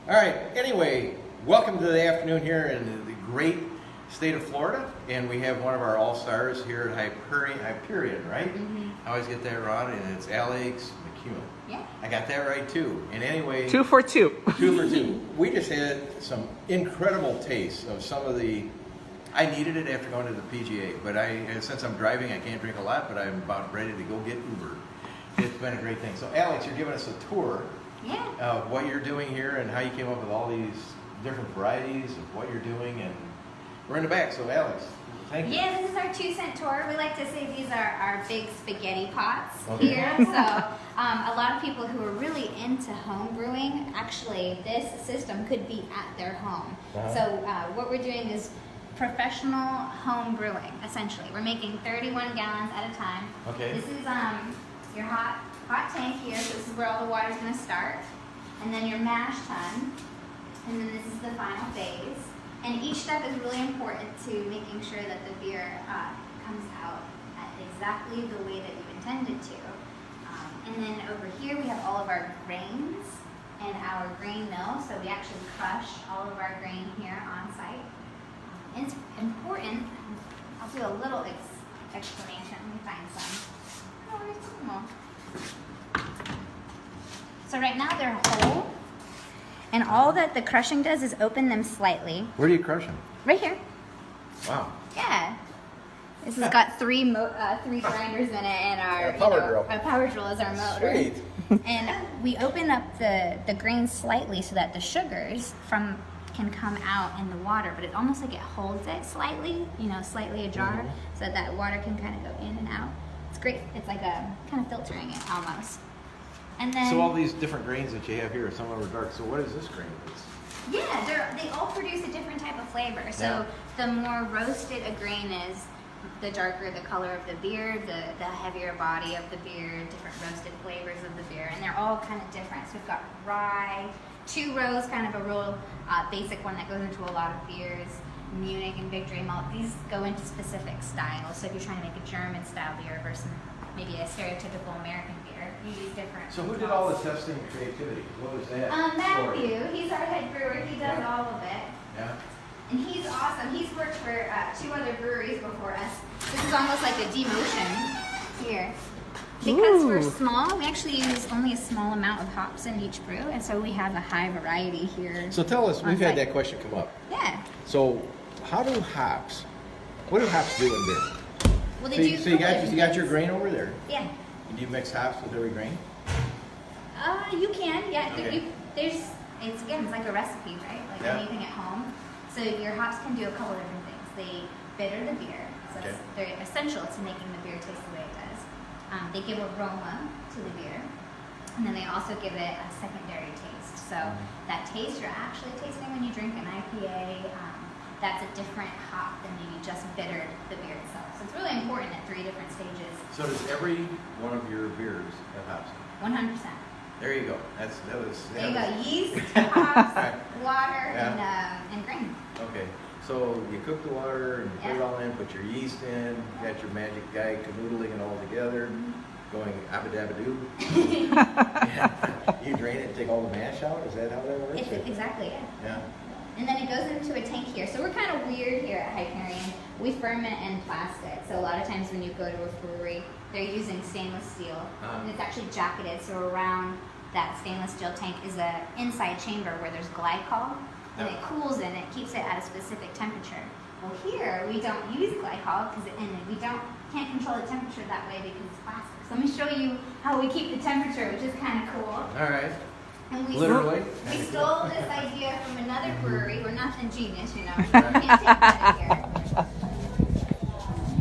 All right, anyway, welcome to the afternoon here in the great state of Florida. And we have one of our all-stars here at Hyperion, right? Mm-hmm. I always get that wrong, and it's Alex McEwen. Yeah. I got that right too. And anyway, 2 for 2. 2 for 2. We just had some incredible tastes of some of the. I needed it after going to the PGA, but since I'm driving, I can't drink a lot, but I'm about ready to go get Uber. It's been a great thing. So, Alex, you're giving us a tour of what you're doing here and how you came up with all these different varieties of what you're doing, and we're in the back. So, Alex, thank you. Yeah, this is our 2-cent tour. We like to say these are our big spaghetti pots here. So a lot of people who are really into home brewing, actually, this system could be at their home. So what we're doing is professional home brewing, essentially. We're making 31 gallons at a time. Okay. This is your hot tank here, so this is where all the water's going to start. And then your mash tun, and then this is the final phase. And each step is really important to making sure that the beer comes out at exactly the way that you intended to. And then over here we have all of our grains and our grain mill, so we actually crush all of our grain here on site. And it's important, I'll do a little explanation. Let me find some. Oh, where's some more? So right now they're whole, and all that the crushing does is open them slightly. Where do you crush them? Right here. Wow. Yeah. This has got three grinders in it, and our power drill is our motor. Sweet. And we open up the grains slightly so that the sugars can come out in the water, but it almost like it holds it slightly, slightly ajar, so that water can kind of go in and out. It's great. It's like a kind of filtering it almost. And then, so all these different grains that you have here, some of them are dark. So what is this grain? Yeah, they all produce a different type of flavor. So the more roasted a grain is, the darker the color of the beer, the heavier body of the beer, different roasted flavors of the beer, and they're all kind of different. So we've got rye, 2 rows, kind of a real basic one that goes into a lot of beers. Munich and Victory Malt, these go into specific styles. So if you're trying to make a German style beer versus maybe a stereotypical American beer, you use different. So who did all the testing and creativity? What was that? Matthew, he's our head brewer. He does all of it. Yeah. And he's awesome. He's worked for 2 other breweries before us. This is almost like a demotion here. Because we're small, we actually use only a small amount of hops in each brew, and so we have a high variety here. So tell us, we've had that question come up. Yeah. So what do hops do in beer? Well, they do. So you got your grain over there. Yeah. And do you mix hops with every grain? You can. Yeah. Okay. It's like a recipe, right? Like anything at home. So your hops can do a couple different things. They bitter the beer, so it's very essential to making the beer taste the way it does. They give aroma to the beer, and then they also give it a secondary taste. So that taste you're actually tasting when you drink an IPA, that's a different hop than maybe just bittered the beer itself. So it's really important at 3 different stages. So does every one of your beers have hops? 100%. There you go. There you go. Yeast, hops, water, and grain. Okay. So you cook the water and you put it all in, put your yeast in, got your magic guy canoodling it all together, going abba-dabba-doo. You drain it and take all the mash out? Is that how that works? Exactly, Yeah. And then it goes into a tank here. So we're kind of weird here at Hyperion. We ferment in plastic. So a lot of times when you go to a brewery, they're using stainless steel. And it's actually jacketed. So around that stainless steel tank is an inside chamber where there's glycol. And it cools in, it keeps it at a specific temperature. Well, here we don't use glycol and we can't control the temperature that way because it's plastic. So let me show you how we keep the temperature, which is kind of cool. All right. And we Literally. We stole this idea from another brewery. We're not ingenious, you know. We can't take credit here.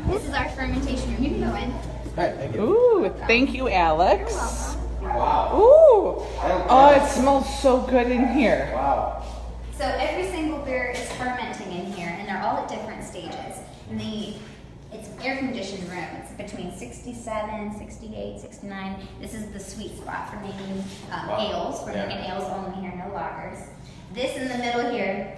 This is our fermentation room. You can go in. Hi, thank you. Ooh, thank you, Alex. You're welcome. Wow. Ooh. Oh, it smells so good in here. Wow. So every single beer is fermenting in here, and they're all at different stages. And it's air-conditioned room. It's between 67, 68, 69. This is the sweet spot for making ales. We're making ales only here, no lagers. This in the middle here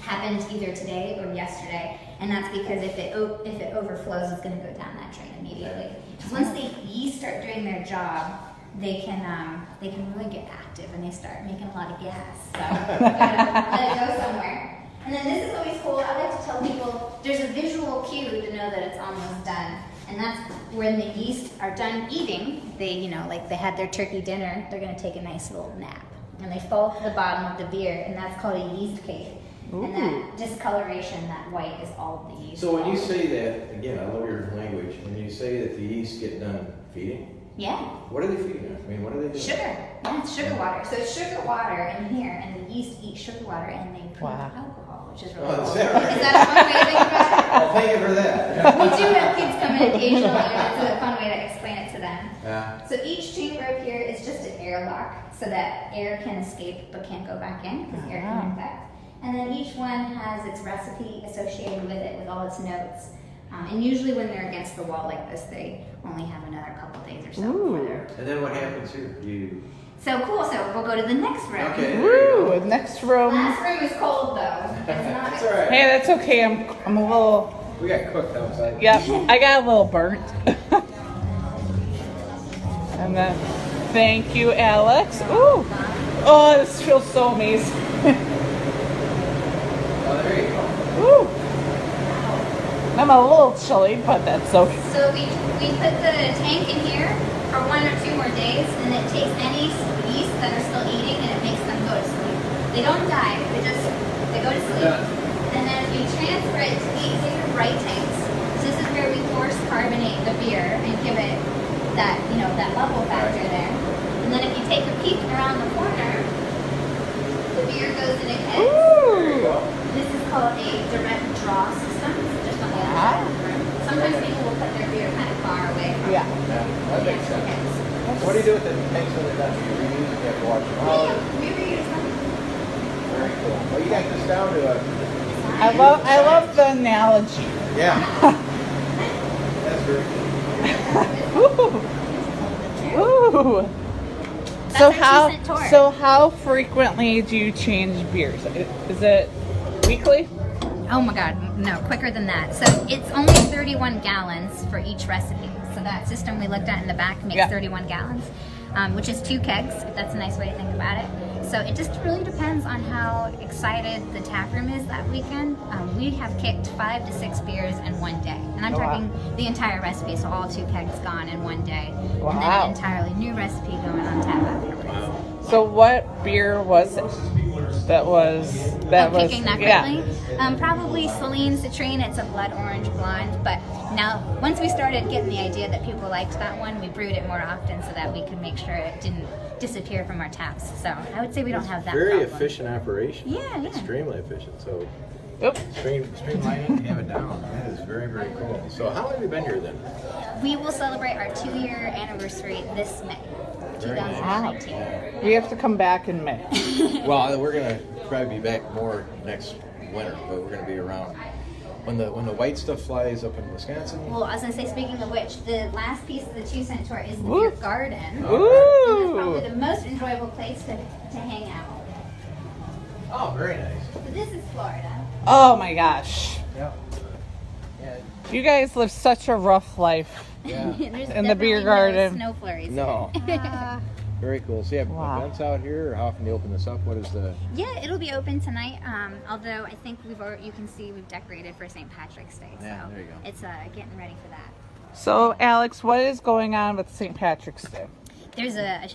happened either today or yesterday, and that's because if it overflows, it's going to go down that drain immediately. Because once the yeast start doing their job, they can really get active and they start making a lot of gas. So you gotta let it go somewhere. And then this is always cool. I like to tell people there's a visual cue to know that it's almost done. And that's when the yeast are done eating. They, like they had their turkey dinner, they're gonna take a nice little nap. And they fall to the bottom of the beer, and that's called a yeast cake. Ooh. And that discoloration, that white, is all the yeast. So when you say that, again, I love your language, when you say that the yeast get done feeding, yeah. What are they feeding on? I mean, what are they doing? Sugar. Yeah, it's sugar water. So it's sugar water in here, and the yeast eat sugar water, and they produce alcohol, which is really cool. Is that right? Is that a fun way to think about it? Well, thank you for that. We do have kids come in occasionally, and it's a fun way to explain it to them. Yeah. So each chamber up here is just an airlock, so that air can escape but can't go back in, because air can infect. And then each one has its recipe associated with it, with all its notes. And usually when they're against the wall like this, they only have another couple days or so before they're... And then what happens here? So cool, so we'll go to the next room. Okay. Woo, next room. Last room is cold though. It's not... That's all right. Hey, that's okay. I'm a little... We got cooked outside. Yep, I got a little burnt. And then, thank you, Alex. Ooh. Oh, this feels so amazing. Oh, there you go. Ooh. I'm a little chilly, but that's okay. So we put the tank in here for 1 or 2 more days, and it takes any yeast that are still eating and it makes them go to sleep. They don't die, they go to sleep. Yeah. And then we transfer it to these are bright tanks. So this is where we force carbonate the beer and give it that, that bubble factor there. And then if you take a peek around the corner, the beer goes in a keg. This is called a direct draw system. It's just on the other side of the room. Sometimes people will put their beer kind of far away from Yeah. That makes sense. What do you do with the tanks when they're done? Do you reuse them? You have to wash them out? We reuse them. Very cool. Well, you got this down to a... I love the analogy. Yeah. That's very cool. Ooh. That's So how frequently do you change beers? Is it weekly? Oh my God, no, quicker than that. So it's only 31 gallons for each recipe. So that system we looked at in the back makes 31 gallons, which is 2 kegs, if that's a nice way to think about it. So it just really depends on how excited the tap room is that weekend. We have kicked 5 to 6 beers in one day. And I'm talking the entire recipe, so all 2 kegs gone in one day. Wow. And then an entirely new recipe going on tap afterwards. Wow. So what beer was it? That was Kicking that quickly. Probably Celine Citrine. It's a blood orange blonde. But now, once we started getting the idea that people liked that one, we brewed it more often so that we could make sure it didn't disappear from our taps. So I would say we don't have that Very problem. efficient operation. Yeah. Extremely efficient. So Oops. streamlining, have it down. That is very, very cool. So how long have you been here then? We will celebrate our 2-year anniversary this May, 2019. We have to come back in May. Well, we're gonna probably be back more next winter, but we're gonna be around when the white stuff flies up in Wisconsin. Well, I was going to say, speaking of which, the last piece of the 2-cent tour is the beer garden. Ooh. And it's probably the most enjoyable place to hang out. Oh, very nice. So this is Florida. Oh my gosh. Yeah. Yeah. You guys live such a rough life. Yeah. There's In the beer definitely garden. No snow flurries. No. Very cool. So you have Wow. events out here, or how often do you open this up? What is the... Yeah, it'll be open tonight. Although I think you can see we've decorated for St. Patrick's Day. So Yeah, there you go. it's getting ready for that. So Alex, what is going on with St. Patrick's Day? There's a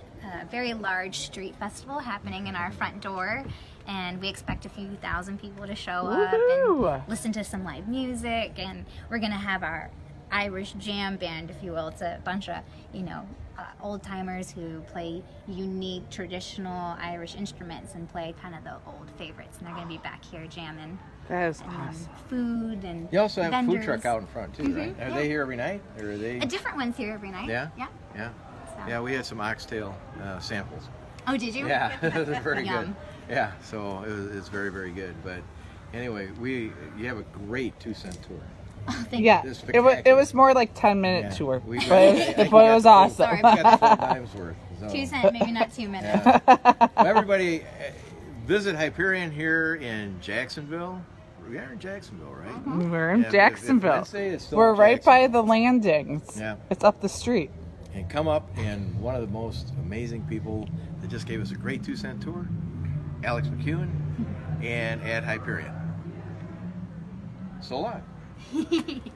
very large street festival happening in our front door, and we expect a few thousand people to show up Woohoo! and listen to some live music. And we're gonna have our Irish jam band, if you will. It's a bunch of old timers who play unique traditional Irish instruments and play kind of the old favorites. And they're gonna be back here jamming. That is And awesome. food and You also have a food vendors. truck out in front too, right? Are they here every night, or are they? A different one's here every night. Yeah. Yeah. Yeah. So. Yeah, we had some oxtail samples. Oh, did you? Yeah, it was very good. Yum. Yeah, so it's very, very good. But anyway, you have a great 2-cent tour. Oh, thank Yeah, It's it was more like 10-minute Yeah. tour, We but got- it was awesome. Sorry. We got the full dime's worth. So. 2 cent, maybe not 2 minutes. Yeah. Well, everybody, visit Hyperion here in Jacksonville. We are in Jacksonville, right? We're in Yeah, if Jacksonville. Wednesday, it's still We're in right by Jacksonville. the landings. Yeah. It's up the street. and come up, and one of the most amazing people that just gave us a great 2-cent tour, Alex McEwen, and at Hyperion. So long. Thank you.